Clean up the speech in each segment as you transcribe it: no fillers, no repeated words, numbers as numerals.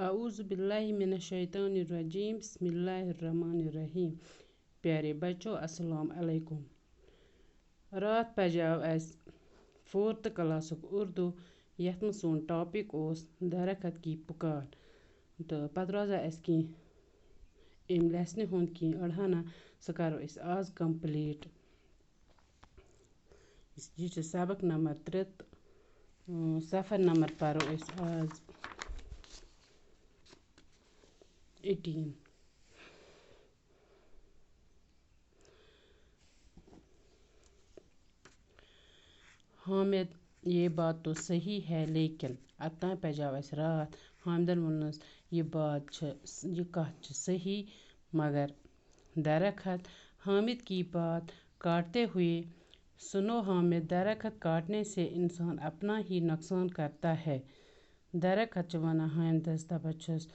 اعوذ باللہ من الشیطان الرجیم بسم اللہ الرحمن الرحیم. پیارے بچوں السلام علیکم. رات پجاو اسہِ 4th کلاسُک اردو یتھ منٛز سون ٹاپک اوس درخت کی پکار تہٕ پتہٕ روزا اسہِ کینٛہہ امہِ لیسنہِ ہُنٛد کینٛہہ أڑہنا سُہ کرو أسۍ آز کمپلیٖٹ. یہِ چھُ سبق نمبر 3 تہٕ صفر نمبر پرو أسۍ آز 18. حامد یہ بات تو صحیح ہے لیکن اتنا پجاو اسہِ رات. حامدن ووٚنُس یہ کتھ چھِ صحیح مگر درخت. حامد کی بات کاٹتے ہوئے سنو حامد درخت کاٹنے سے انسان اپنا ہی نقصان کرتا ہے. درخت چھُ ونان حامدس دپان چھُس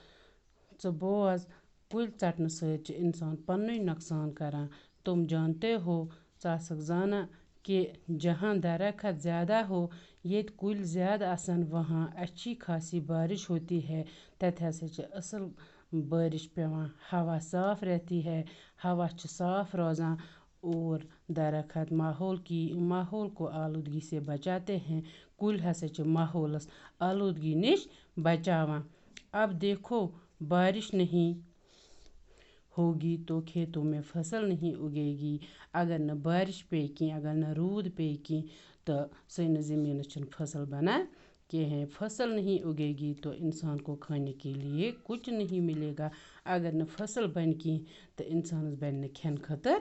ژٕ بوز کُلۍ ژٹنہٕ سۭتۍ چھُ انسان پننُے نقصان کران. تم جانتے ہو ژٕ آسکھ زانان کہ جہاں درخت زیادہ ہو ییٚتہِ کُلۍ زیادٕ آسن وہاں اچھی خاصی بارش ہوتی ہے. تتہِ ہسا چھِ اصل بارش پیوان. ہوا صاف رہتی ہے. ہوا چھُ صاف روزان اور درخت ماحول کو آلودگی سے بچاتے ہیں. کُلۍ ہسا چھِ ماحولس آلودگی نش بچاوان. اب دیکھو بارش نہیں ہوگی تو کھیتوں میں فصل نہیں اگے گی. اگر نہ بارش پے کینٛہہ اگر نہ روٗد پے کینٛہہ تو سٲنِس زمینس چھُنہٕ فصل بنان کہیٖنۍ. فصل نہیں اگے گی تو انسان کو کھانے کے لیے کچھ نہیں ملے گا. اگر نہ فصل بنہِ کینٛہہ تو انسانس بنہِ نہٕ کھٮ۪نہٕ خٲطر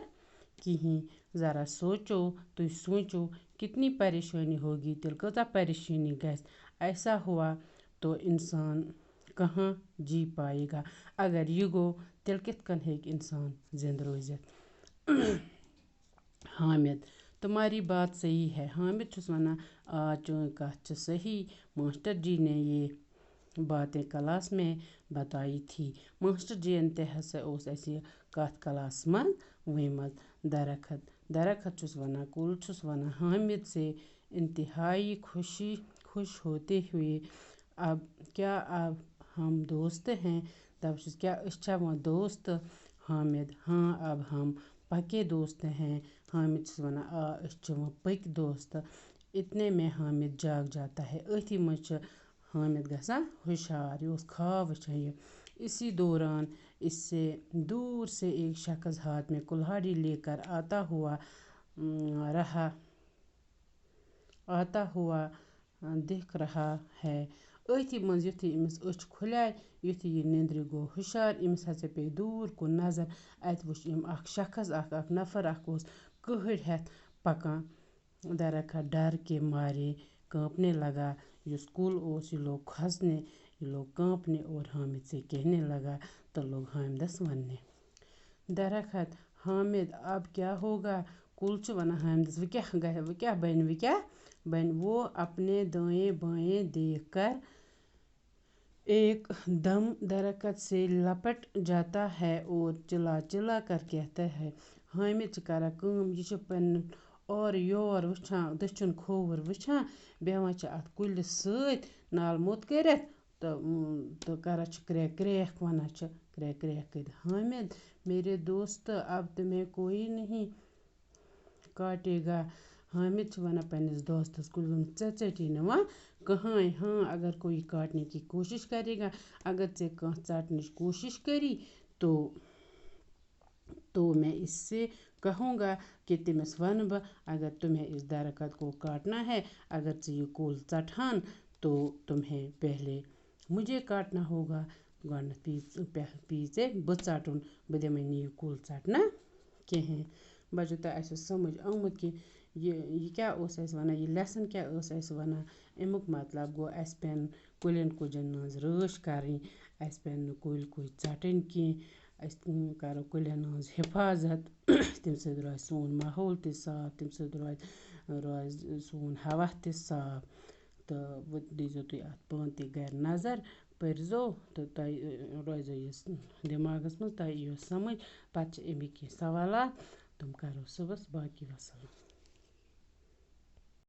کہیٖنۍ. ذرا سوچو تُہۍ سوٗنچو کتنی پریشانی ہوگی. تیٚلہِ کۭژاہ پریشانی گژھِ. ایسا ہوا تو انسان کہاں جی پائے گا. اگر یہ گوٚو تیٚلہِ کِتھ کٔنۍ ہیٚکہِ انسان زندٕ روٗزِتھ. حامد تمہاری بات صحیح ہے. حامد چھُس ونان آ چٲنۍ کتھ چھِ صحیح. ماسٹر جی نے یہ باتیں کلاس میں بتائی تھی. ماسٹر جی ین تہِ ہسا اوس اسہِ یہِ کتھ کلاس منٛز ؤنمٕژ. درخت چھُس ونان کُل چھُس ونان حامد سے انتہائی خوش ہوتے ہوئے اب ہم دوست ہیں. دپان چھُس کیا أسۍ چھا وۄنۍ دوست. حامد ہاں اب ہم پکے دوست ہیں. حامد چھُس ونان آ أسۍ چھِ وۄنۍ پٔکۍ دوست. اتنے میں حامد جاگ جاتا ہے. أتھی منٛز چھُ حامد گژھان ہوشیار. یہِ اوس خواب وٕچھان یہِ. اسی دوران اس سے دور سے ایک شخص ہاتھ میں کلہاڑی لے کر آتا ہوا دکھ رہا ہے. أتھی منٛز یُتھُے أمِس أچھ کھُلیٛاے یُتھُے یہِ نیٚندرِ گوٚو ہوشیار أمِس ہسا پیٚیہِ دوٗر کُن نظر. اَتہِ وُچھ أمۍ اکھ شخص اکھ نفر اکھ اوس کٕہٕرۍ ہٮ۪تھ پکان. درخت ڈر کے مارے کانپنے لگا. یُس کُل اوس یہِ لوگ کھوژنہِ یہِ لوگ کانپنہِ اور حامد سے کہنے لگا تہٕ لوگ حامدس وننہِ. درخت حامد اب کیا ہوگا. کُل چھُ ونان حامدس وۄنۍ کیٛاہ بنہِ. وہ اپنے دائیں بائیں دیکھ کر ایک دم درخت سے لپٹ جاتا ہے اور چلا کر کہتا ہے. حامد چھُ کران کٲم یہِ چھُ پنُن اورٕ یور وٕچھان دٔچھُن کھووُر وٕچھان بیٚہوان چھِ اتھ کُلِس سۭتۍ نالہٕ موٚت کٔرِتھ تہٕ کران چھِ کرٛیکھ ونان چھِ کرٛیکھ کٔرِتھ. حامد میرے دوست اب تمہیں کوئی نہیں کاٹے گا. حامد چھُ ونان پننِس دوستس کُلِس ژےٚ ژٔٹی نہٕ وۄنۍ کٕہٕنۍ. ہاں اگر کوئی کاٹنے کی کوشش کرے گا اگر ژےٚ کانٛہہ ژٹنٕچ کوشش کری تو میں اس سے کہوں گا کہ تٔمِس ونہٕ بہٕ اگر تمہیں اس درخت کو کاٹنا ہے اگر ژٕ یہِ کُل ژٹہان تو تمہیں پہلے مجھے کاٹنا ہوگا. گۄڈنٮ۪تھ پیٚیہِ ژےٚ بہٕ ژٹُن بہٕ دِمَے نہٕ یہِ کُل ژٹنہٕ کِہیٖنۍ. بچو تۄہہِ آسیو سمجھ آمُت کہ یہِ کیٛاہ اوس اَسہِ وَنان یہِ لیسن کیٛاہ ٲس اَسہِ وَنان. امیُک مطلب گوٚو اَسہِ پٮ۪ن کُلٮ۪ن کُجَن ہٕنٛز رٲچھ کَرٕنۍ. اَسہِ پٮ۪ن نہٕ کُلۍ ژَٹٕنۍ کینٛہہ. أسۍ کَرو کُلٮ۪ن ہٕنٛز حفاظت. تمہِ سۭتۍ روزِ سون ماحول تہِ صاف. تمہِ سۭتۍ روزِ سون ہوا تہِ صاف. تہٕ وۄنۍ دیٖزیو تُہۍ اَتھ پانہٕ تہِ گَرِ نظر پٔرۍزیو تہٕ تۄہہِ روزیو یہِ دٮ۪ماغَس منٛز تۄہہِ یِیو سمجھ. پَتہٕ چھِ اَمِکۍ کینٛہہ سوالات تِم کَرو صُبحس. باقی وَسَلام.